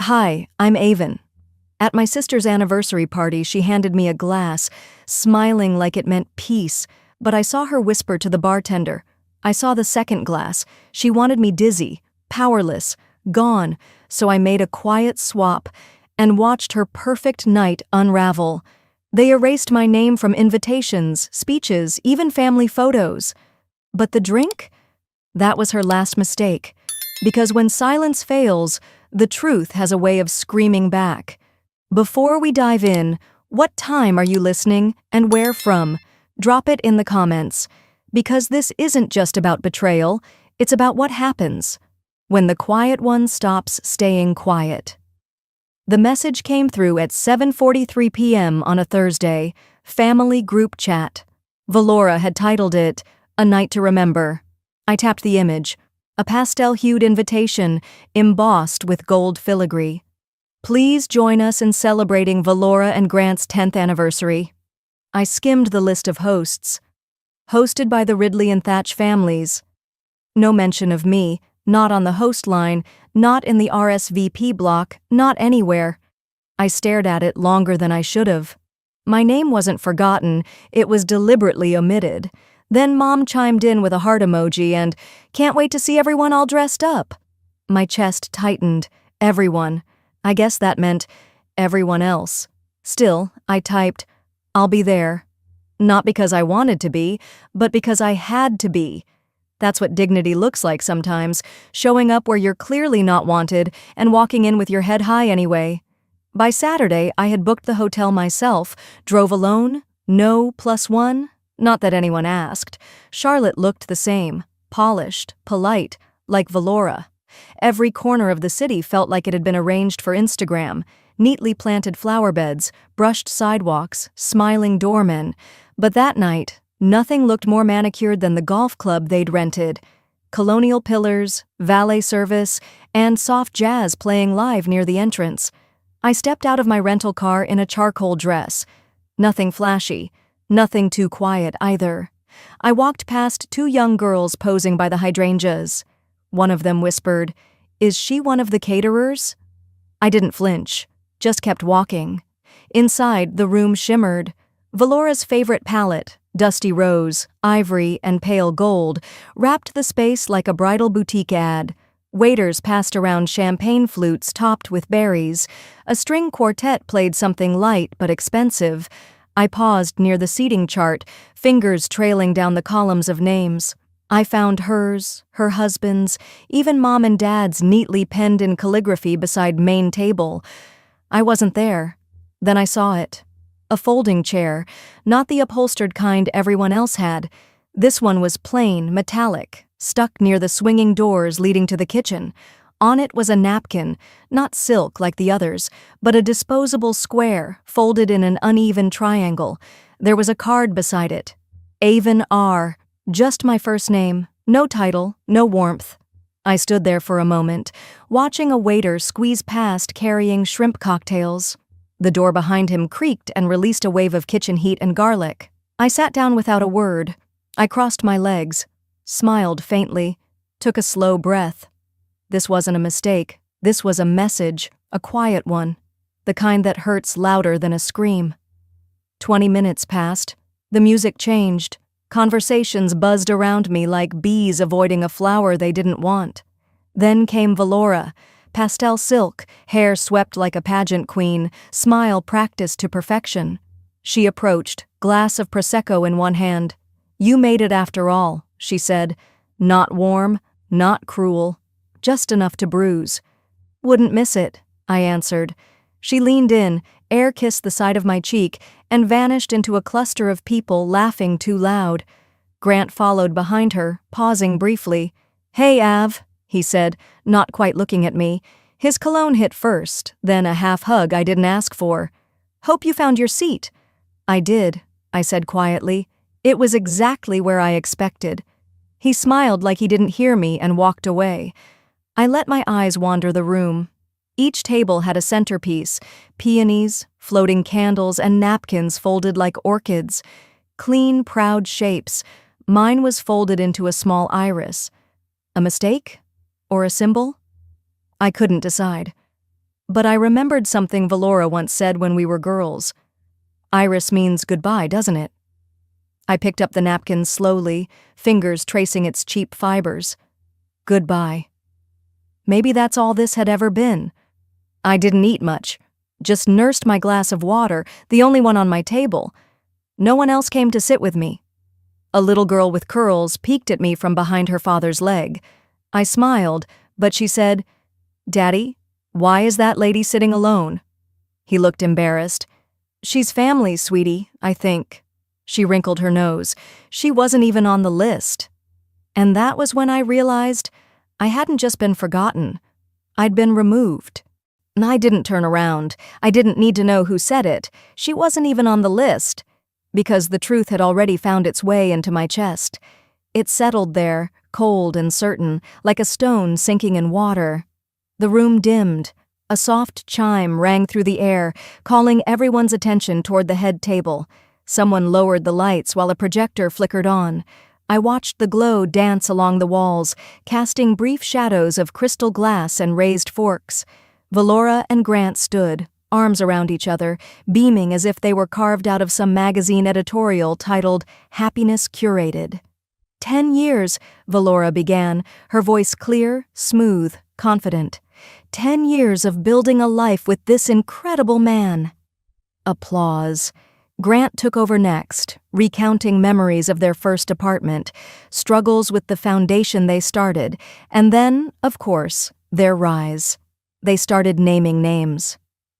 Hi, I'm Avon. At my sister's anniversary party, she handed me a glass, smiling like it meant peace, but I saw her whisper to the bartender. I saw the second glass. She wanted me dizzy, powerless, gone, so I made a quiet swap and watched her perfect night unravel. They erased my name from invitations, speeches, even family photos. But the drink? That was her last mistake. Because when silence fails, the truth has a way of screaming back. Before we dive in, what time are you listening and where from? Drop it in the comments. Because this isn't just about betrayal, it's about what happens when the quiet one stops staying quiet. The message came through at 7:43 p.m. on a Thursday, family group chat. Valora had titled it, "A Night to Remember." I tapped the image, a pastel-hued invitation embossed with gold filigree. Please join us in celebrating Valora and Grant's 10th anniversary. I skimmed the list of hosts. Hosted by the Ridley and Thatch families. No mention of me, not on the host line, not in the RSVP block, not anywhere. I stared at it longer than I should have. My name wasn't forgotten, it was deliberately omitted. Then Mom chimed in with a heart emoji and, "Can't wait to see everyone all dressed up." My chest tightened. Everyone. I guess that meant everyone else. Still, I typed, "I'll be there." Not because I wanted to be, but because I had to be. That's what dignity looks like sometimes, showing up where you're clearly not wanted and walking in with your head high anyway. By Saturday, I had booked the hotel myself, drove alone, no +1. Not that anyone asked. Charlotte looked the same, polished, polite, like Valora. Every corner of the city felt like it had been arranged for Instagram. Neatly planted flower beds, brushed sidewalks, smiling doormen. But that night, nothing looked more manicured than the golf club they'd rented. Colonial pillars, valet service, and soft jazz playing live near the entrance. I stepped out of my rental car in a charcoal dress. Nothing flashy, nothing too quiet either. I walked past two young girls posing by the hydrangeas. One of them whispered, "Is she one of the caterers?" I didn't flinch, just kept walking. Inside, the room shimmered. Valora's favorite palette, dusty rose, ivory, and pale gold, wrapped the space like a bridal boutique ad. Waiters passed around champagne flutes topped with berries. A string quartet played something light but expensive. I paused near the seating chart, fingers trailing down the columns of names. I found hers, her husband's, even Mom and Dad's neatly penned in calligraphy beside main table. I wasn't there. Then I saw it. A folding chair, not the upholstered kind everyone else had. This one was plain, metallic, stuck near the swinging doors leading to the kitchen. On it was a napkin, not silk like the others, but a disposable square, folded in an uneven triangle. There was a card beside it. Avon R. Just my first name, no title, no warmth. I stood there for a moment, watching a waiter squeeze past carrying shrimp cocktails. The door behind him creaked and released a wave of kitchen heat and garlic. I sat down without a word. I crossed my legs, smiled faintly, took a slow breath. This wasn't a mistake. This was a message, a quiet one, the kind that hurts louder than a scream. 20 minutes passed. The music changed. Conversations buzzed around me like bees avoiding a flower they didn't want. Then came Valora, pastel silk, hair swept like a pageant queen, smile practiced to perfection. She approached, glass of Prosecco in one hand. "You made it after all," she said. "Not warm, not cruel, just enough to bruise." "Wouldn't miss it," I answered. She leaned in, air kissed the side of my cheek, and vanished into a cluster of people laughing too loud. Grant followed behind her, pausing briefly. "Hey, Av," he said, not quite looking at me. His cologne hit first, then a half hug I didn't ask for. "Hope you found your seat." "I did," I said quietly. "It was exactly where I expected." He smiled like he didn't hear me and walked away. I let my eyes wander the room. Each table had a centerpiece, peonies, floating candles, and napkins folded like orchids. Clean, proud shapes. Mine was folded into a small iris. A mistake? Or a symbol? I couldn't decide. But I remembered something Valora once said when we were girls. Iris means goodbye, doesn't it? I picked up the napkin slowly, fingers tracing its cheap fibers. Goodbye. Maybe that's all this had ever been. I didn't eat much, just nursed my glass of water, the only one on my table. No one else came to sit with me. A little girl with curls peeked at me from behind her father's leg. I smiled, but she said, "Daddy, why is that lady sitting alone?" He looked embarrassed. "She's family, sweetie, I think." She wrinkled her nose. She wasn't even on the list. And that was when I realized I hadn't just been forgotten. I'd been removed. And I didn't turn around. I didn't need to know who said it. She wasn't even on the list. Because the truth had already found its way into my chest. It settled there, cold and certain, like a stone sinking in water. The room dimmed. A soft chime rang through the air, calling everyone's attention toward the head table. Someone lowered the lights while a projector flickered on. I watched the glow dance along the walls, casting brief shadows of crystal glass and raised forks. Valora and Grant stood, arms around each other, beaming as if they were carved out of some magazine editorial titled Happiness Curated. 10 years, Valora began, her voice clear, smooth, confident. 10 years of building a life with this incredible man. Applause. Grant took over next, recounting memories of their first apartment, struggles with the foundation they started, and then, of course, their rise. They started naming names.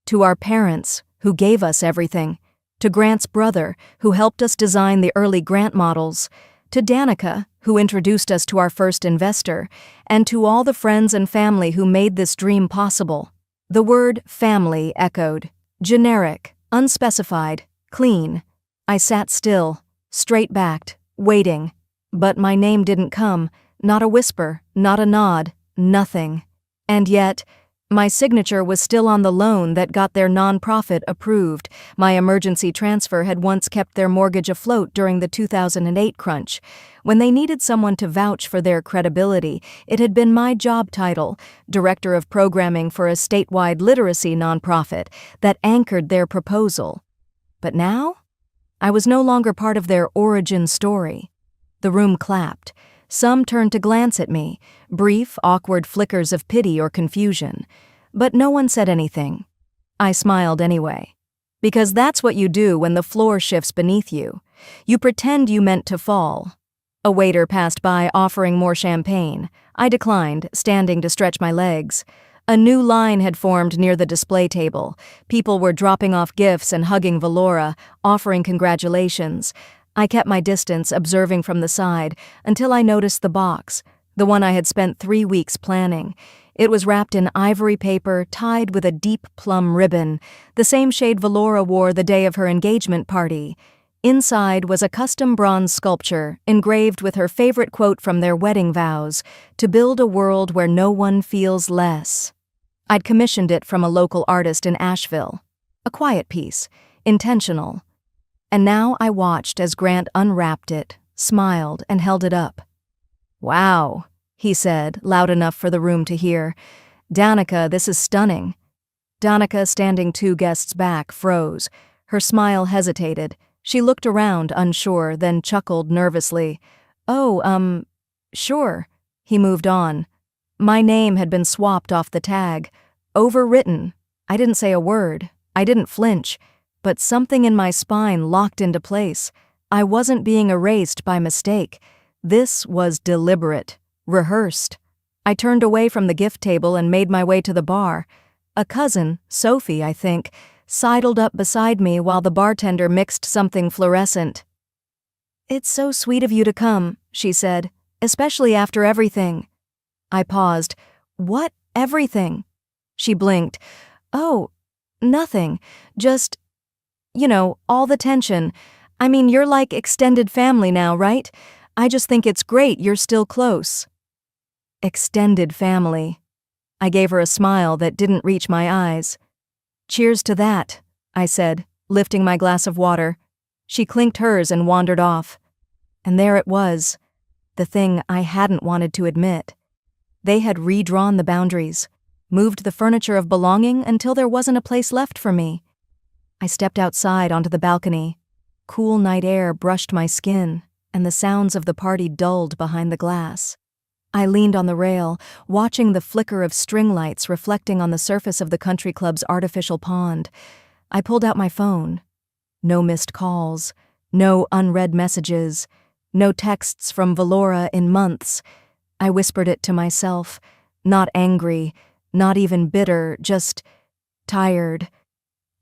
To our parents, who gave us everything. To Grant's brother, who helped us design the early Grant models. To Danica, who introduced us to our first investor. And to all the friends and family who made this dream possible. The word family echoed. Generic, unspecified, clean. I sat still, straight-backed, waiting. But my name didn't come. Not a whisper, not a nod, nothing. And yet, my signature was still on the loan that got their nonprofit approved. My emergency transfer had once kept their mortgage afloat during the 2008 crunch. When they needed someone to vouch for their credibility, it had been my job title, Director of Programming for a statewide literacy nonprofit, that anchored their proposal. But now, I was no longer part of their origin story. The room clapped. Some turned to glance at me, brief, awkward flickers of pity or confusion. But no one said anything. I smiled anyway. Because that's what you do when the floor shifts beneath you. You pretend you meant to fall. A waiter passed by offering more champagne. I declined, standing to stretch my legs. A new line had formed near the display table. People were dropping off gifts and hugging Valora, offering congratulations. I kept my distance, observing from the side, until I noticed the box, the one I had spent 3 weeks planning. It was wrapped in ivory paper, tied with a deep plum ribbon, the same shade Valora wore the day of her engagement party. Inside was a custom bronze sculpture, engraved with her favorite quote from their wedding vows, "To build a world where no one feels less." I'd commissioned it from a local artist in Asheville. A quiet piece, intentional. And now I watched as Grant unwrapped it, smiled, and held it up. "Wow," he said, loud enough for the room to hear. "Danica, this is stunning." Danica, standing 2 guests back, froze. Her smile hesitated. She looked around, unsure, then chuckled nervously. "Oh, sure." He moved on. My name had been swapped off the tag. Overwritten. I didn't say a word. I didn't flinch. But something in my spine locked into place. I wasn't being erased by mistake. This was deliberate, rehearsed. I turned away from the gift table and made my way to the bar. A cousin, Sophie, I think, sidled up beside me while the bartender mixed something fluorescent. "It's so sweet of you to come," she said, "especially after everything." I paused. "What everything?" She blinked. "Oh, nothing. Just, all the tension. I mean, you're like extended family now, right? I just think it's great you're still close." Extended family. I gave her a smile that didn't reach my eyes. "Cheers to that," I said, lifting my glass of water. She clinked hers and wandered off. And there it was, the thing I hadn't wanted to admit. They had redrawn the boundaries. moved the furniture of belonging until there wasn't a place left for me. I stepped outside onto the balcony. Cool night air brushed my skin, and the sounds of the party dulled behind the glass. I leaned on the rail, watching the flicker of string lights reflecting on the surface of the country club's artificial pond. I pulled out my phone. No missed calls, no unread messages, no texts from Valora in months. I whispered it to myself, not angry, not even bitter, just tired.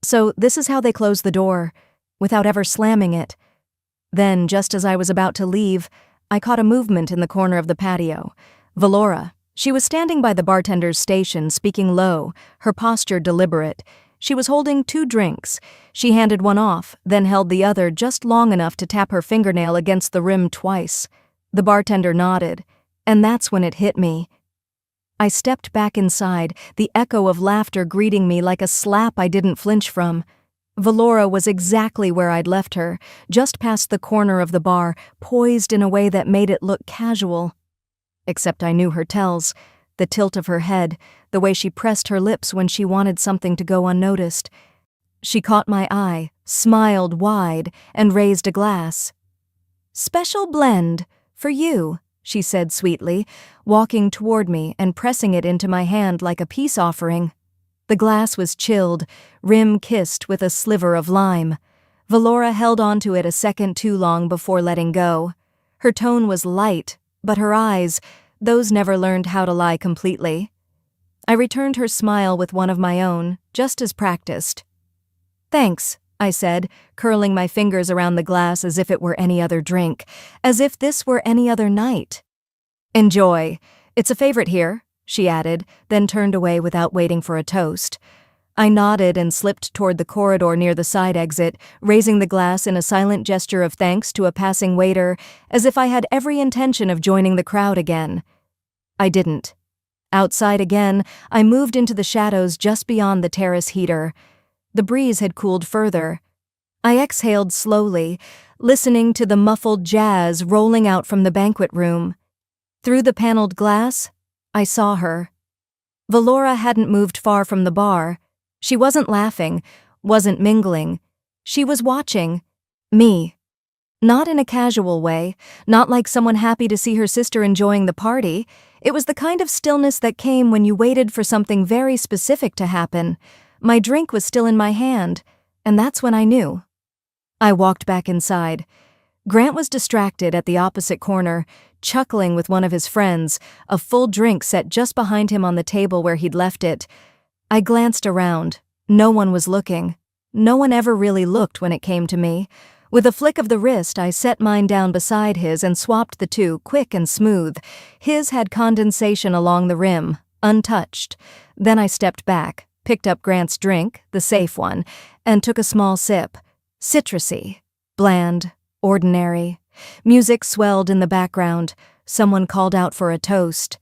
So this is how they closed the door, without ever slamming it. Then, just as I was about to leave, I caught a movement in the corner of the patio. Valora. She was standing by the bartender's station, speaking low, her posture deliberate. She was holding 2 drinks. She handed one off, then held the other just long enough to tap her fingernail against the rim twice. The bartender nodded, and that's when it hit me. I stepped back inside, the echo of laughter greeting me like a slap I didn't flinch from. Valora was exactly where I'd left her, just past the corner of the bar, poised in a way that made it look casual. Except I knew her tells, the tilt of her head, the way she pressed her lips when she wanted something to go unnoticed. She caught my eye, smiled wide, and raised a glass. "Special blend, for you," she said sweetly, walking toward me and pressing it into my hand like a peace offering. The glass was chilled, rim kissed with a sliver of lime. Valora held onto it a second too long before letting go. Her tone was light, but her eyes, those never learned how to lie completely. I returned her smile with one of my own, just as practiced. "Thanks," I said, curling my fingers around the glass as if it were any other drink, as if this were any other night. "Enjoy. It's a favorite here," she added, then turned away without waiting for a toast. I nodded and slipped toward the corridor near the side exit, raising the glass in a silent gesture of thanks to a passing waiter, as if I had every intention of joining the crowd again. I didn't. Outside again, I moved into the shadows just beyond the terrace heater. The breeze had cooled further. I exhaled slowly, listening to the muffled jazz rolling out from the banquet room. Through the paneled glass, I saw her. Valora hadn't moved far from the bar. She wasn't laughing, wasn't mingling. She was watching me. Not in a casual way, not like someone happy to see her sister enjoying the party. It was the kind of stillness that came when you waited for something very specific to happen. My drink was still in my hand, and that's when I knew. I walked back inside. Grant was distracted at the opposite corner, chuckling with one of his friends, a full drink set just behind him on the table where he'd left it. I glanced around. No one was looking. No one ever really looked when it came to me. With a flick of the wrist, I set mine down beside his and swapped the two, quick and smooth. His had condensation along the rim, untouched. Then I stepped back, picked up Grant's drink, the safe one, and took a small sip. Citrusy, bland, ordinary. Music swelled in the background. Someone called out for a toast.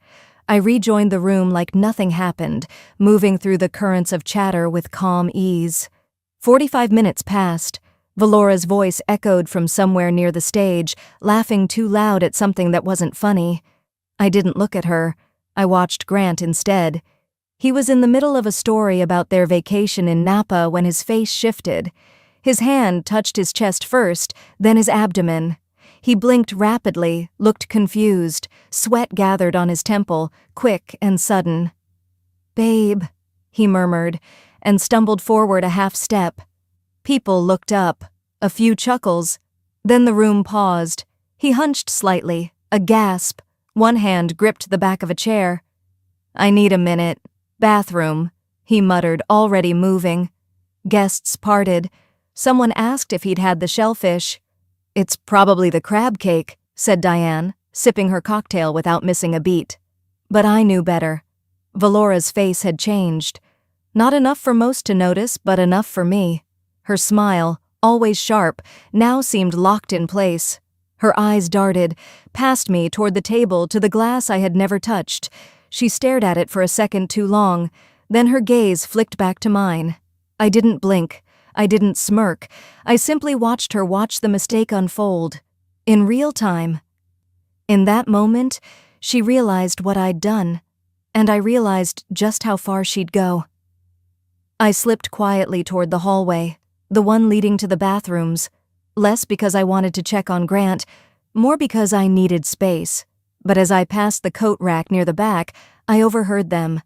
I rejoined the room like nothing happened, moving through the currents of chatter with calm ease. 45 minutes passed. Valora's voice echoed from somewhere near the stage, laughing too loud at something that wasn't funny. I didn't look at her. I watched Grant instead. He was in the middle of a story about their vacation in Napa when his face shifted. His hand touched his chest first, then his abdomen. He blinked rapidly, looked confused, sweat gathered on his temple, quick and sudden. "Babe," he murmured, and stumbled forward a half step. People looked up, a few chuckles. Then the room paused. He hunched slightly, a gasp. One hand gripped the back of a chair. "I need a minute. Bathroom," he muttered, already moving. Guests parted. Someone asked if he'd had the shellfish. "It's probably the crab cake," said Diane, sipping her cocktail without missing a beat. But I knew better. Valora's face had changed. Not enough for most to notice, but enough for me. Her smile, always sharp, now seemed locked in place. Her eyes darted, past me toward the table to the glass I had never touched. She stared at it for a second too long, then her gaze flicked back to mine. I didn't blink. I didn't smirk. I simply watched her watch the mistake unfold. In real time. In that moment, she realized what I'd done. and I realized just how far she'd go. I slipped quietly toward the hallway, the one leading to the bathrooms, less because I wanted to check on Grant, more because I needed space. But as I passed the coat rack near the back, I overheard them.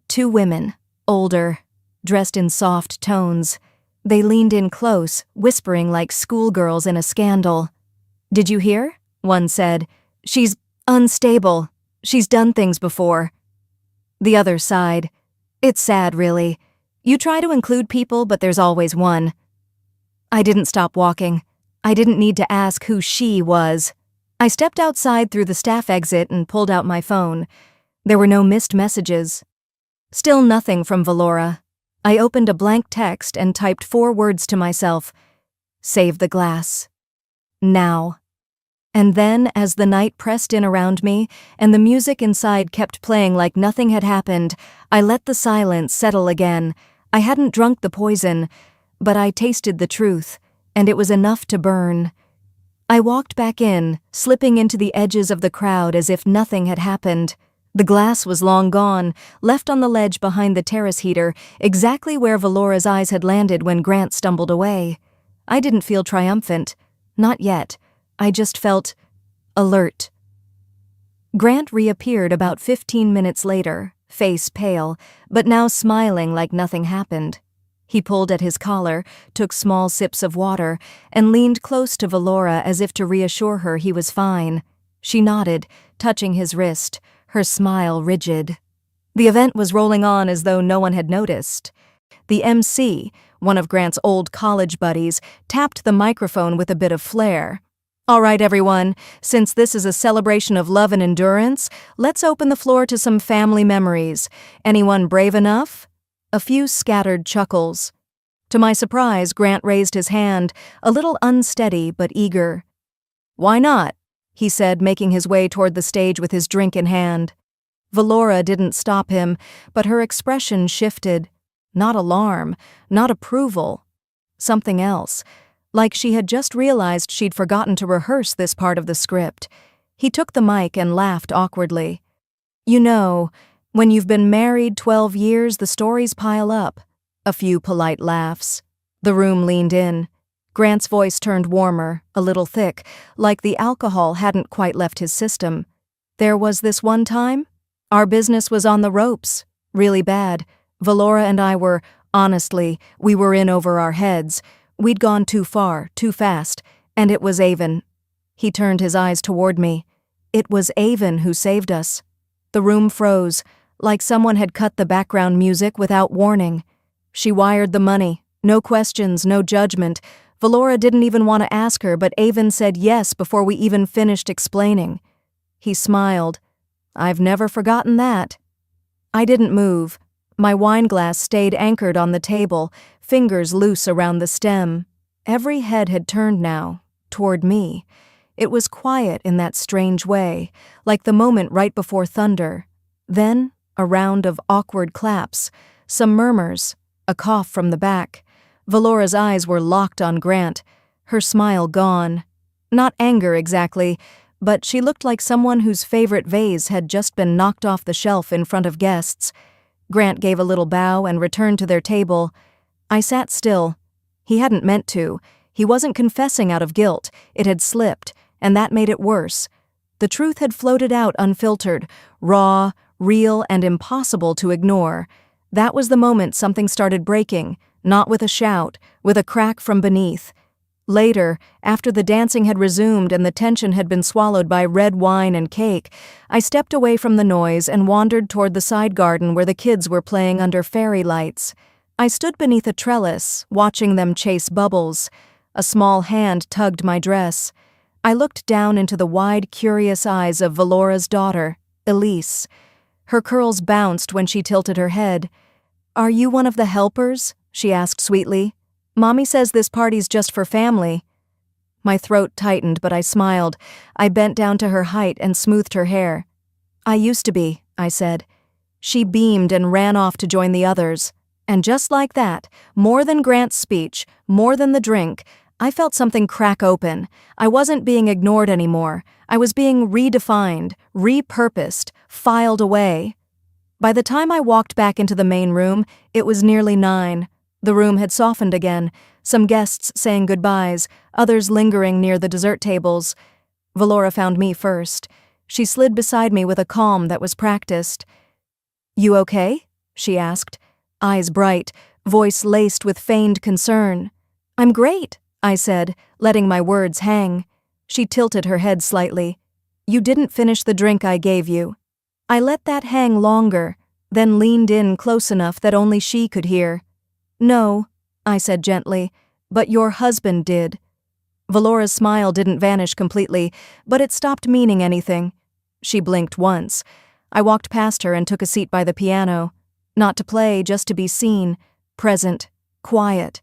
2 women, older, dressed in soft tones. They leaned in close, whispering like schoolgirls in a scandal. "Did you hear?" one said. "She's unstable. She's done things before." The other sighed. "It's sad, really. You try to include people, but there's always one." I didn't stop walking. I didn't need to ask who she was. I stepped outside through the staff exit and pulled out my phone. There were no missed messages. Still nothing from Valora. I opened a blank text and typed 4 words to myself. Save the glass. Now. And then, as the night pressed in around me, and the music inside kept playing like nothing had happened, I let the silence settle again. I hadn't drunk the poison, but I tasted the truth, and it was enough to burn. I walked back in, slipping into the edges of the crowd as if nothing had happened. The glass was long gone, left on the ledge behind the terrace heater, exactly where Valora's eyes had landed when Grant stumbled away. I didn't feel triumphant. Not yet. I just felt alert. Grant reappeared about 15 minutes later, face pale, but now smiling like nothing happened. He pulled at his collar, took small sips of water, and leaned close to Valora as if to reassure her he was fine. She nodded, touching his wrist, her smile rigid. The event was rolling on as though no one had noticed. The MC, one of Grant's old college buddies, tapped the microphone with a bit of flair. "All right, everyone, since this is a celebration of love and endurance, let's open the floor to some family memories. Anyone brave enough?" A few scattered chuckles. To my surprise, Grant raised his hand, a little unsteady but eager. "Why not?" he said, making his way toward the stage with his drink in hand. Valora didn't stop him, but her expression shifted. Not alarm, not approval. Something else. Like she had just realized she'd forgotten to rehearse this part of the script. He took the mic and laughed awkwardly. "You know, when you've been married 12 years, the stories pile up." A few polite laughs. The room leaned in. Grant's voice turned warmer, a little thick, like the alcohol hadn't quite left his system. "There was this one time? Our business was on the ropes. Really bad. Valora and I were, honestly, we were in over our heads. We'd gone too far, too fast, and it was Avon." He turned his eyes toward me. It was Avon who saved us. The room froze, like someone had cut the background music without warning. She wired the money, no questions, no judgment. Valora didn't even want to ask her, but Avon said yes before we even finished explaining. He smiled. "I've never forgotten that." I didn't move. My wine glass stayed anchored on the table, fingers loose around the stem. Every head had turned now, toward me. It was quiet in that strange way, like the moment right before thunder. Then, a round of awkward claps, some murmurs, a cough from the back. Valora's eyes were locked on Grant, her smile gone. Not anger exactly, but she looked like someone whose favorite vase had just been knocked off the shelf in front of guests. Grant gave a little bow and returned to their table. I sat still. He hadn't meant to. He wasn't confessing out of guilt. It had slipped, and that made it worse. The truth had floated out unfiltered, raw, real, and impossible to ignore. That was the moment something started breaking, not with a shout, with a crack from beneath. Later, after the dancing had resumed and the tension had been swallowed by red wine and cake, I stepped away from the noise and wandered toward the side garden where the kids were playing under fairy lights. I stood beneath a trellis, watching them chase bubbles. A small hand tugged my dress. I looked down into the wide, curious eyes of Valora's daughter, Elise. Her curls bounced when she tilted her head. "Are you one of the helpers?" she asked sweetly. "Mommy says this party's just for family." My throat tightened, but I smiled. I bent down to her height and smoothed her hair. "I used to be," I said. She beamed and ran off to join the others. And just like that, more than Grant's speech, more than the drink, I felt something crack open. I wasn't being ignored anymore. I was being redefined, repurposed, filed away. By the time I walked back into the main room, it was nearly 9. The room had softened again, some guests saying goodbyes, others lingering near the dessert tables. Valora found me first. She slid beside me with a calm that was practiced. "You okay?" she asked, eyes bright, voice laced with feigned concern. "I'm great," I said, letting my words hang. She tilted her head slightly. "You didn't finish the drink I gave you." I let that hang longer, then leaned in close enough that only she could hear. "No," I said gently, "but your husband did." Valora's smile didn't vanish completely, but it stopped meaning anything. She blinked once. I walked past her and took a seat by the piano. Not to play, just to be seen, present, quiet.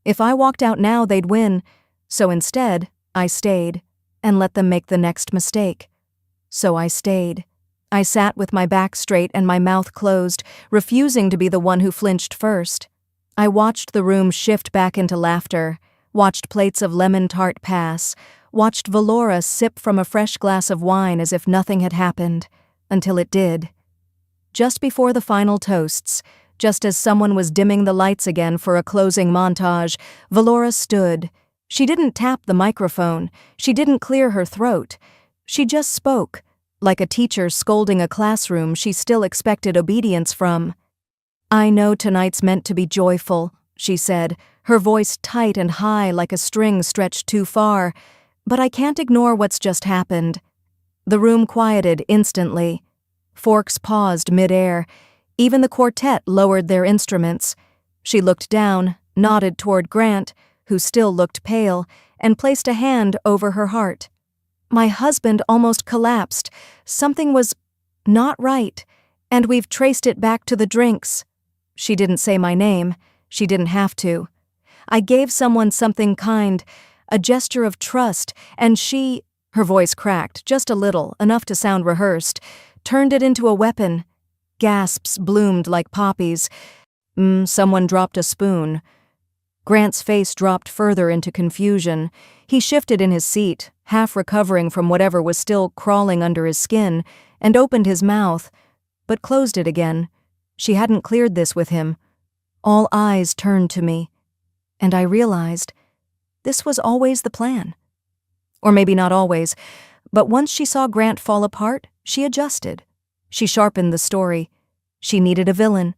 If I walked out now, they'd win. So instead, I stayed, and let them make the next mistake. So I stayed. I sat with my back straight and my mouth closed, refusing to be the one who flinched first. I watched the room shift back into laughter, watched plates of lemon tart pass, watched Valora sip from a fresh glass of wine as if nothing had happened, until it did. Just before the final toasts, just as someone was dimming the lights again for a closing montage, Valora stood. She didn't tap the microphone. She didn't clear her throat. She just spoke, like a teacher scolding a classroom she still expected obedience from. "I know tonight's meant to be joyful," she said, her voice tight and high like a string stretched too far, "but I can't ignore what's just happened." The room quieted instantly. Forks paused mid-air. Even the quartet lowered their instruments. She looked down, nodded toward Grant, who still looked pale, and placed a hand over her heart. My husband almost collapsed. Something was not right, and we've traced it back to the drinks. She didn't say my name. She didn't have to. I gave someone something kind, a gesture of trust, and she, her voice cracked, just a little, enough to sound rehearsed, turned it into a weapon. Gasps bloomed like poppies. Someone dropped a spoon. Grant's face dropped further into confusion. He shifted in his seat, half recovering from whatever was still crawling under his skin, and opened his mouth, but closed it again. She hadn't cleared this with him. All eyes turned to me, and I realized this was always the plan. Or maybe not always, but once she saw Grant fall apart, she adjusted. She sharpened the story. She needed a villain.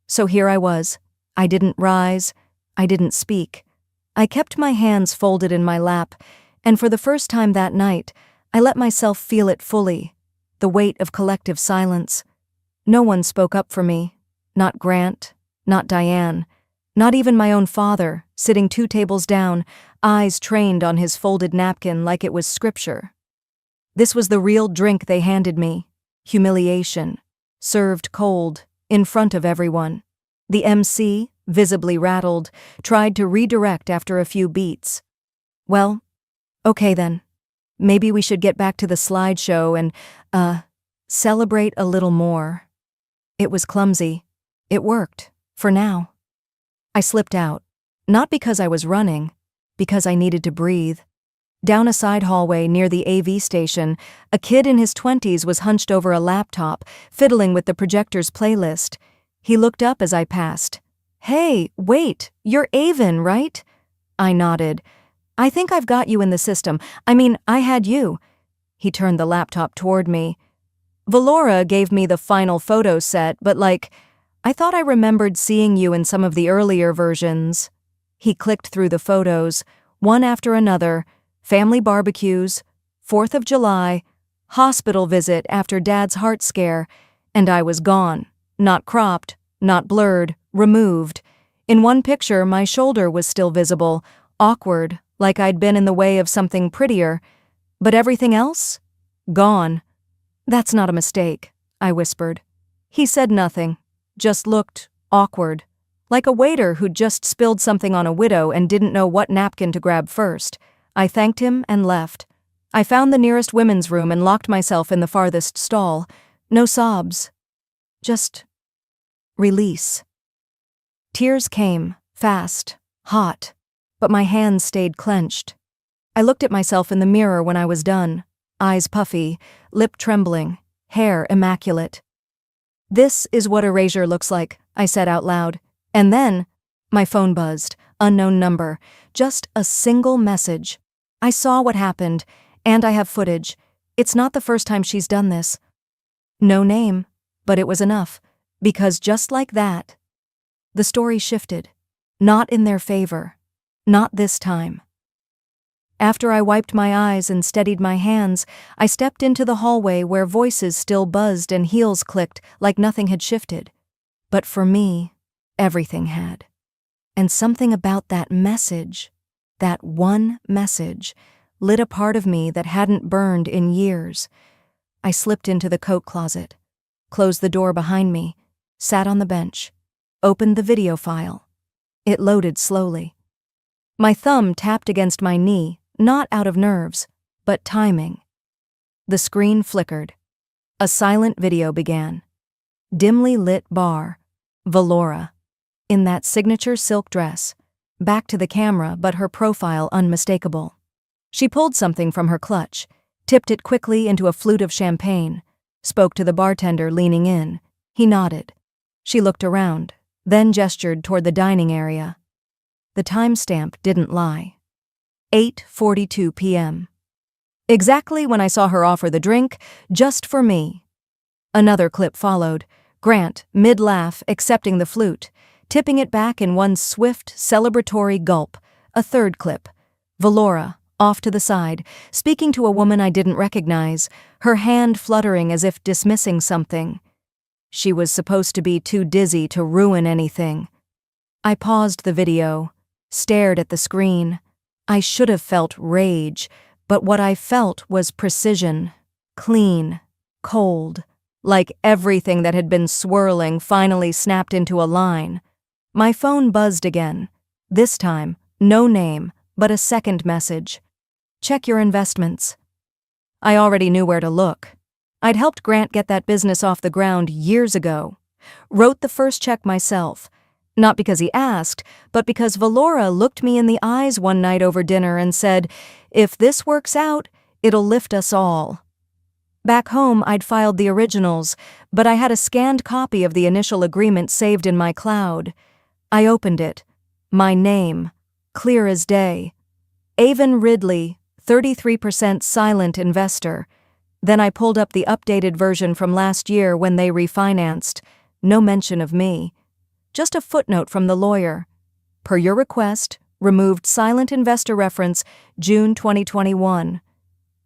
So here I was. I didn't rise. I didn't speak. I kept my hands folded in my lap, and for the first time that night, I let myself feel it fully, the weight of collective silence. No one spoke up for me. Not Grant, not Diane, not even my own father, sitting 2 tables down, eyes trained on his folded napkin like it was scripture. This was the real drink they handed me. Humiliation. Served cold, in front of everyone. The MC, visibly rattled, tried to redirect after a few beats. Well, okay then. Maybe we should get back to the slideshow and, celebrate a little more. It was clumsy. It worked, for now. I slipped out, not because I was running, because I needed to breathe. Down a side hallway near the AV station, a kid in his 20s was hunched over a laptop, fiddling with the projector's playlist. He looked up as I passed. "Hey, wait, you're Avon, right?" I nodded. "I think I've got you in the system. I had you." He turned the laptop toward me. "Valora gave me the final photo set, but I thought I remembered seeing you in some of the earlier versions." He clicked through the photos, one after another. Family barbecues, 4th of July, hospital visit after Dad's heart scare, and I was gone. Not cropped, not blurred, removed. In one picture, my shoulder was still visible, awkward, like I'd been in the way of something prettier. But everything else? Gone. "That's not a mistake," I whispered. He said nothing, just looked awkward, like a waiter who'd just spilled something on a widow and didn't know what napkin to grab first. I thanked him and left. I found the nearest women's room and locked myself in the farthest stall. No sobs. Just release. Tears came, fast, hot, but my hands stayed clenched. I looked at myself in the mirror when I was done, eyes puffy, lip trembling, hair immaculate. "This is what erasure looks like," I said out loud. And then, my phone buzzed. Unknown number. Just a single message. "I saw what happened, and I have footage. It's not the first time she's done this." No name, but it was enough, because just like that, the story shifted. Not in their favor. Not this time. After I wiped my eyes and steadied my hands, I stepped into the hallway where voices still buzzed and heels clicked like nothing had shifted. But for me, everything had. And something about that message, that one message, lit a part of me that hadn't burned in years. I slipped into the coat closet, closed the door behind me, sat on the bench, opened the video file. It loaded slowly. My thumb tapped against my knee, not out of nerves, but timing. The screen flickered. A silent video began. Dimly lit bar. Valora. In that signature silk dress. Back to the camera, but her profile unmistakable. She pulled something from her clutch, tipped it quickly into a flute of champagne, spoke to the bartender leaning in. He nodded. She looked around, then gestured toward the dining area. The timestamp didn't lie. 8:42 p.m. Exactly when I saw her offer the drink, just for me. Another clip followed, Grant, mid-laugh, accepting the flute, tipping it back in one swift, celebratory gulp. A third clip. Valora, off to the side, speaking to a woman I didn't recognize, her hand fluttering as if dismissing something. She was supposed to be too dizzy to ruin anything. I paused the video, stared at the screen. I should have felt rage, but what I felt was precision, clean, cold, like everything that had been swirling finally snapped into a line. My phone buzzed again. This time, no name, but a second message. "Check your investments." I already knew where to look. I'd helped Grant get that business off the ground years ago. Wrote the first check myself. Not because he asked, but because Valora looked me in the eyes one night over dinner and said, "If this works out, it'll lift us all." Back home, I'd filed the originals, but I had a scanned copy of the initial agreement saved in my cloud. I opened it. My name, clear as day. Avon Ridley, 33% silent investor. Then I pulled up the updated version from last year when they refinanced. No mention of me. Just a footnote from the lawyer. Per your request, removed silent investor reference, June 2021.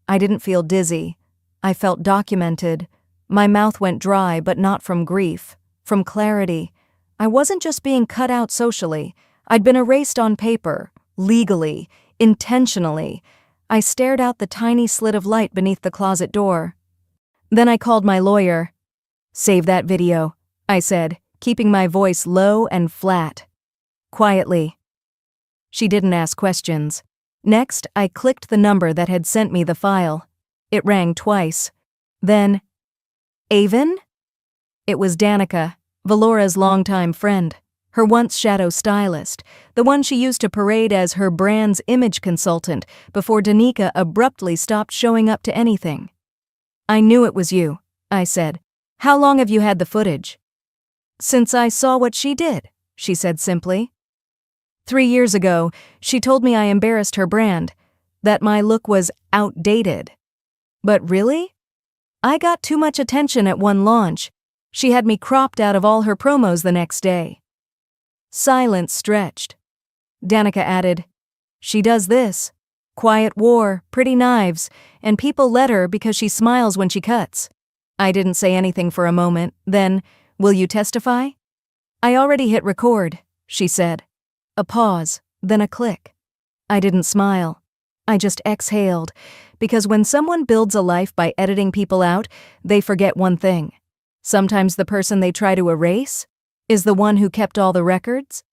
I didn't feel dizzy. I felt documented. My mouth went dry, but not from grief, from clarity. I wasn't just being cut out socially. I'd been erased on paper, legally, intentionally. I stared out the tiny slit of light beneath the closet door. Then I called my lawyer. "Save that video," I said, keeping my voice low and flat. Quietly. She didn't ask questions. Next, I clicked the number that had sent me the file. It rang twice. Then, "Avon?" It was Danica, Valora's longtime friend, her once shadow stylist, the one she used to parade as her brand's image consultant before Danica abruptly stopped showing up to anything. "I knew it was you," I said. "How long have you had the footage?" "Since I saw what she did," she said simply. 3 years ago, she told me I embarrassed her brand, that my look was outdated. But really? I got too much attention at one launch. She had me cropped out of all her promos the next day. Silence stretched. Danica added, "She does this. Quiet war, pretty knives, and people let her because she smiles when she cuts." I didn't say anything for a moment. Then, "Will you testify?" "I already hit record," she said. A pause, then a click. I didn't smile. I just exhaled, because when someone builds a life by editing people out, they forget one thing. Sometimes the person they try to erase is the one who kept all the records.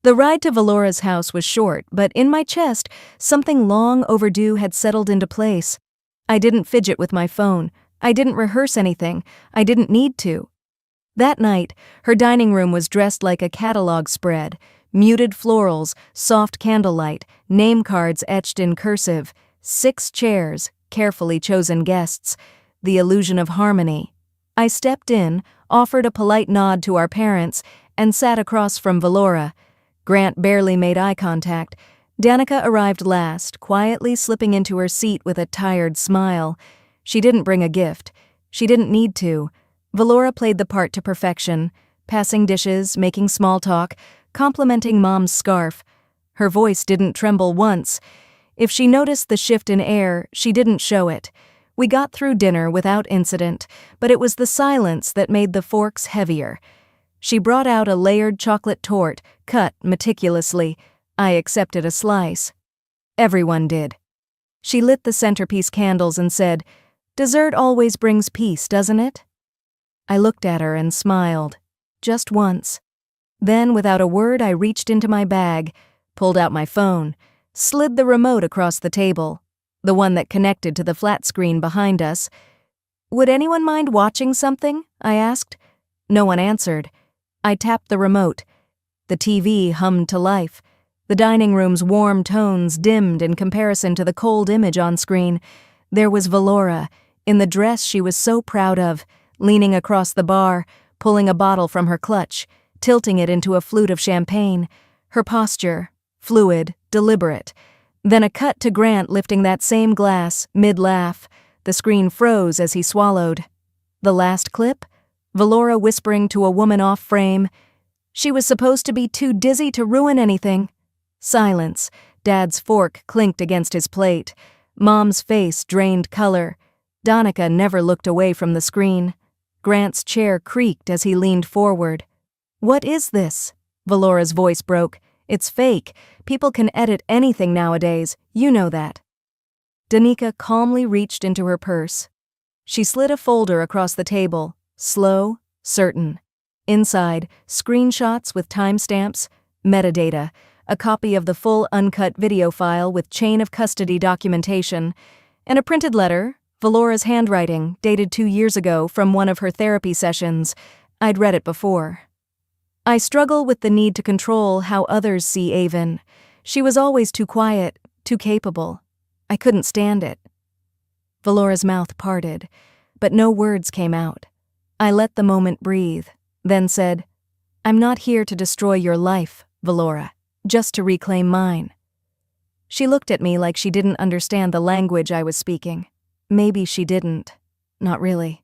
The ride to Valora's house was short, but in my chest, something long overdue had settled into place. I didn't fidget with my phone. I didn't rehearse anything. I didn't need to. That night, her dining room was dressed like a catalog spread. Muted florals, soft candlelight, name cards etched in cursive, 6 chairs, carefully chosen guests, the illusion of harmony. I stepped in, offered a polite nod to our parents, and sat across from Valora. Grant barely made eye contact. Danica arrived last, quietly slipping into her seat with a tired smile. She didn't bring a gift. She didn't need to. Valora played the part to perfection, passing dishes, making small talk, complimenting Mom's scarf. Her voice didn't tremble once. If she noticed the shift in air, she didn't show it. We got through dinner without incident, but it was the silence that made the forks heavier. She brought out a layered chocolate torte, cut meticulously. I accepted a slice. Everyone did. She lit the centerpiece candles and said, "Dessert always brings peace, doesn't it?" I looked at her and smiled. Just once. Then, without a word, I reached into my bag, pulled out my phone, slid the remote across the table, the one that connected to the flat screen behind us. "Would anyone mind watching something?" I asked. No one answered. I tapped the remote. The TV hummed to life. The dining room's warm tones dimmed in comparison to the cold image on screen. There was Valora, in the dress she was so proud of, leaning across the bar, pulling a bottle from her clutch, tilting it into a flute of champagne. Her posture, fluid, deliberate. Then a cut to Grant lifting that same glass, mid-laugh. The screen froze as he swallowed. The last clip? Valora whispering to a woman off frame. She was supposed to be too dizzy to ruin anything. Silence. Dad's fork clinked against his plate. Mom's face drained color. Danica never looked away from the screen. Grant's chair creaked as he leaned forward. "What is this?" Valora's voice broke. "It's fake. People can edit anything nowadays. You know that." Danica calmly reached into her purse. She slid a folder across the table, slow, certain. Inside, screenshots with timestamps, metadata, a copy of the full uncut video file with chain of custody documentation, and a printed letter, Valora's handwriting, dated 2 years ago from one of her therapy sessions. I'd read it before. I struggle with the need to control how others see Avon. She was always too quiet, too capable. I couldn't stand it. Valora's mouth parted, but no words came out. I let the moment breathe, then said, "I'm not here to destroy your life, Valora, just to reclaim mine." She looked at me like she didn't understand the language I was speaking. Maybe she didn't. Not really.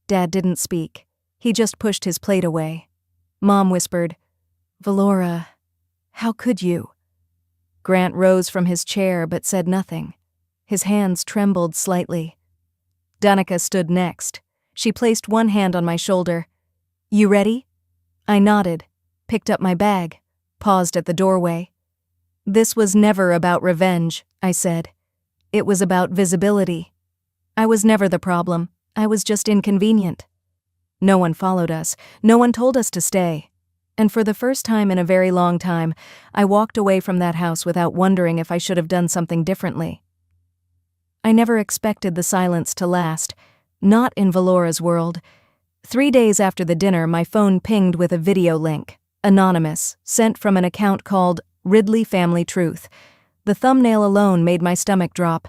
Dad didn't speak. He just pushed his plate away. Mom whispered, "Valora, how could you?" Grant rose from his chair but said nothing. His hands trembled slightly. Danica stood next. She placed one hand on my shoulder. "You ready?" I nodded, picked up my bag, paused at the doorway. "This was never about revenge," I said. "It was about visibility. I was never the problem. I was just inconvenient." No one followed us. No one told us to stay. And for the first time in a very long time, I walked away from that house without wondering if I should have done something differently. I never expected the silence to last, not in Valora's world. 3 days after the dinner, my phone pinged with a video link, anonymous, sent from an account called Ridley Family Truth. The thumbnail alone made my stomach drop.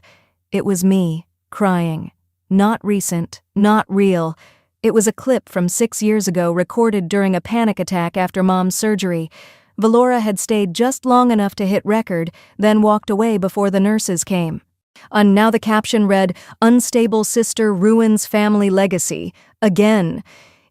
It was me, crying. Not recent, not real. It was a clip from 6 years ago recorded during a panic attack after Mom's surgery. Valora had stayed just long enough to hit record, then walked away before the nurses came. And now the caption read, "Unstable sister ruins family legacy. Again."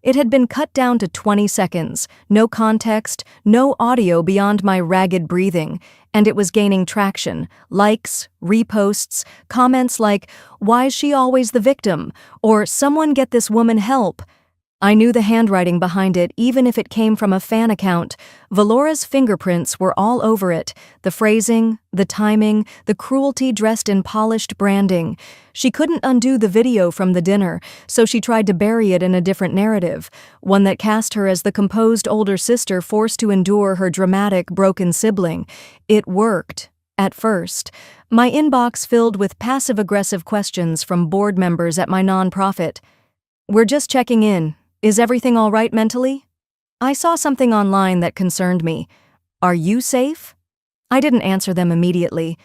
It had been cut down to 20 seconds, no context, no audio beyond my ragged breathing, and it was gaining traction. Likes, reposts, comments like, "Why is she always the victim?" or "Someone get this woman help." I knew the handwriting behind it, even if it came from a fan account. Valora's fingerprints were all over it, the phrasing, the timing, the cruelty dressed in polished branding. She couldn't undo the video from the dinner, so she tried to bury it in a different narrative, one that cast her as the composed older sister forced to endure her dramatic, broken sibling. It worked, at first. My inbox filled with passive-aggressive questions from board members at my nonprofit. "We're just checking in. Is everything all right mentally?" I saw something online that concerned me. "Are you safe?" I didn't answer them immediately.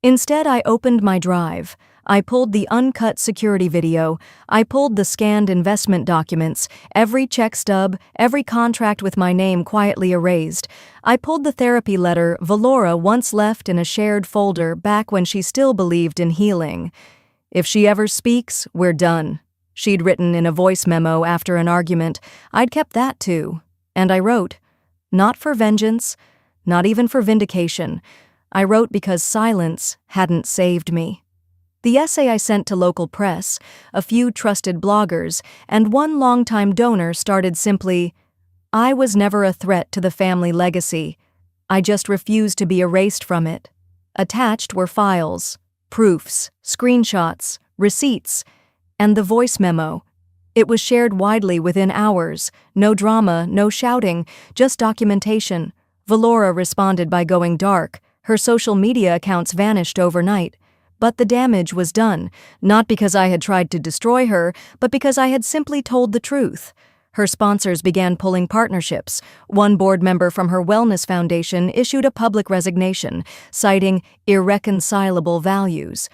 Instead, I opened my drive. I pulled the uncut security video. I pulled the scanned investment documents, every check stub, every contract with my name quietly erased. I pulled the therapy letter Valora once left in a shared folder back when she still believed in healing. "If she ever speaks, we're done," she'd written in a voice memo after an argument. I'd kept that too. And I wrote, not for vengeance, not even for vindication. I wrote because silence hadn't saved me. The essay I sent to local press, a few trusted bloggers, and one longtime donor started simply, "I was never a threat to the family legacy. I just refused to be erased from it." Attached were files, proofs, screenshots, receipts, and the voice memo. It was shared widely within hours. No drama, no shouting, just documentation. Valora responded by going dark. Her social media accounts vanished overnight. But the damage was done, not because I had tried to destroy her, but because I had simply told the truth. Her sponsors began pulling partnerships. One board member from her wellness foundation issued a public resignation, citing irreconcilable values.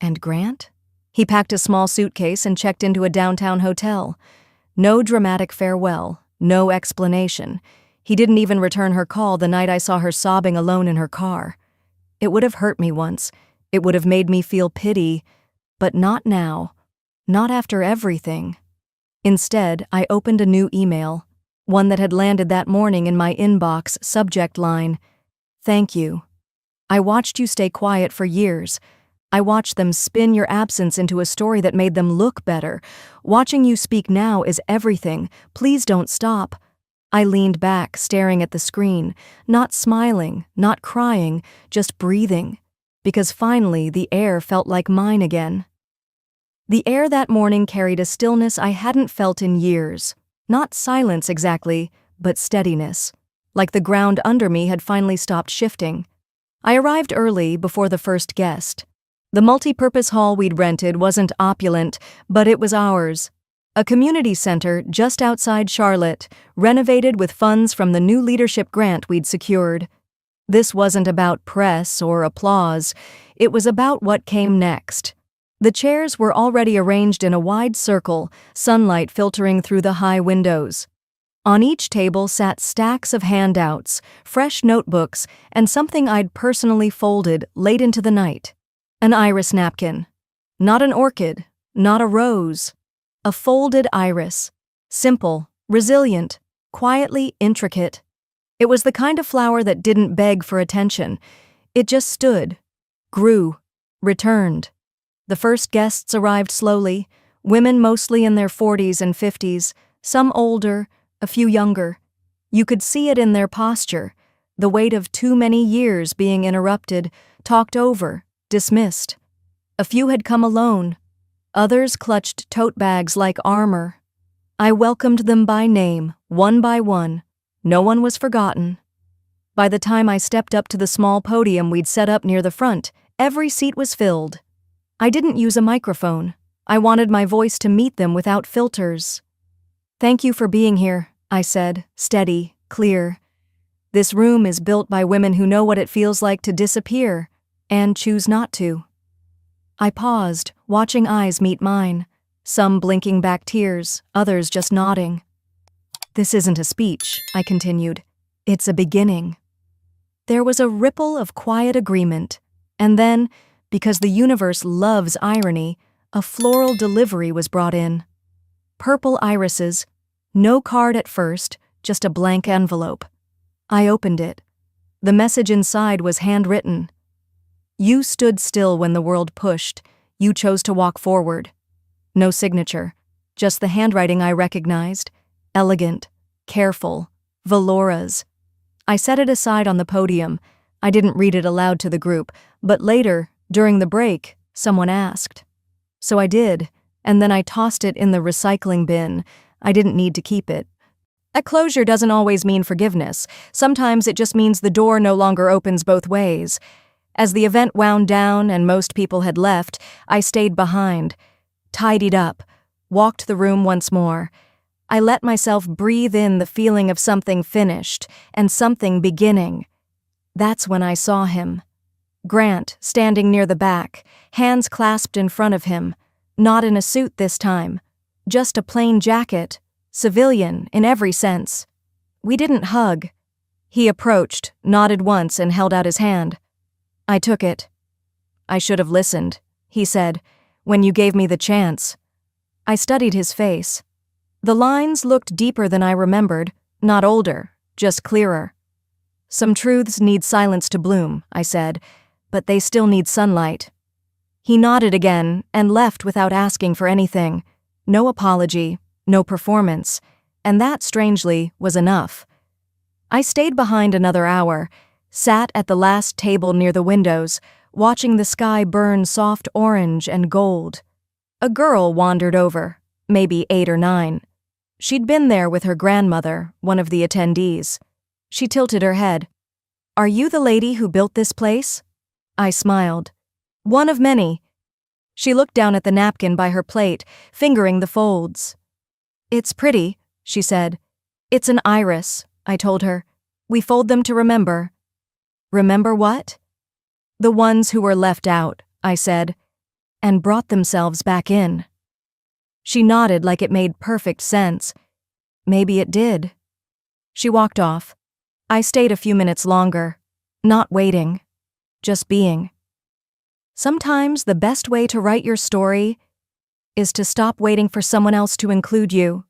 And Grant? He packed a small suitcase and checked into a downtown hotel. No dramatic farewell, no explanation. He didn't even return her call the night I saw her sobbing alone in her car. It would have hurt me once. It would have made me feel pity, but not now. Not after everything. Instead, I opened a new email, one that had landed that morning in my inbox, subject line, "Thank you. I watched you stay quiet for years. I watched them spin your absence into a story that made them look better. Watching you speak now is everything. Please don't stop." I leaned back, staring at the screen, not smiling, not crying, just breathing, because finally the air felt like mine again. The air that morning carried a stillness I hadn't felt in years. Not silence exactly, but steadiness. Like the ground under me had finally stopped shifting. I arrived early, before the first guest. The multi-purpose hall we'd rented wasn't opulent, but it was ours. A community center just outside Charlotte, renovated with funds from the new leadership grant we'd secured. This wasn't about press or applause. It was about what came next. The chairs were already arranged in a wide circle, sunlight filtering through the high windows. On each table sat stacks of handouts, fresh notebooks, and something I'd personally folded late into the night. An iris napkin. Not an orchid, not a rose. A folded iris. Simple, resilient, quietly intricate. It was the kind of flower that didn't beg for attention. It just stood, grew, returned. The first guests arrived slowly, women mostly in their 40s and 50s, some older, a few younger. You could see it in their posture, the weight of too many years being interrupted, talked over, dismissed. A few had come alone. Others clutched tote bags like armor. I welcomed them by name, one by one. No one was forgotten. By the time I stepped up to the small podium we'd set up near the front, every seat was filled. I didn't use a microphone. I wanted my voice to meet them without filters. "Thank you for being here," I said, steady, clear. "This room is built by women who know what it feels like to disappear, and choose not to." I paused, watching eyes meet mine, some blinking back tears, others just nodding. "This isn't a speech," I continued. "It's a beginning." There was a ripple of quiet agreement, and then, because the universe loves irony, a floral delivery was brought in. Purple irises, no card at first, just a blank envelope. I opened it. The message inside was handwritten. "You stood still when the world pushed. You chose to walk forward." No signature, just the handwriting I recognized. Elegant, careful, Valora's. I set it aside on the podium. I didn't read it aloud to the group, but later, during the break, someone asked. So I did, and then I tossed it in the recycling bin. I didn't need to keep it. A closure doesn't always mean forgiveness. Sometimes it just means the door no longer opens both ways. As the event wound down and most people had left, I stayed behind, tidied up, walked the room once more. I let myself breathe in the feeling of something finished and something beginning. That's when I saw him. Grant, standing near the back, hands clasped in front of him, not in a suit this time, just a plain jacket, civilian in every sense. We didn't hug. He approached, nodded once, and held out his hand. I took it. I should have listened, he said, when you gave me the chance. I studied his face. The lines looked deeper than I remembered, not older, just clearer. Some truths need silence to bloom, I said, but they still need sunlight. He nodded again and left without asking for anything. No apology, no performance, and that, strangely, was enough. I stayed behind another hour, sat at the last table near the windows, watching the sky burn soft orange and gold. A girl wandered over, maybe 8 or 9. She'd been there with her grandmother, one of the attendees. She tilted her head. "Are you the lady who built this place?" I smiled. "One of many." She looked down at the napkin by her plate, fingering the folds. "It's pretty," she said. "It's an iris," I told her. "We fold them to remember." "Remember what?" "The ones who were left out," I said, "and brought themselves back in." She nodded like it made perfect sense. Maybe it did. She walked off. I stayed a few minutes longer, not waiting, just being. Sometimes the best way to write your story is to stop waiting for someone else to include you.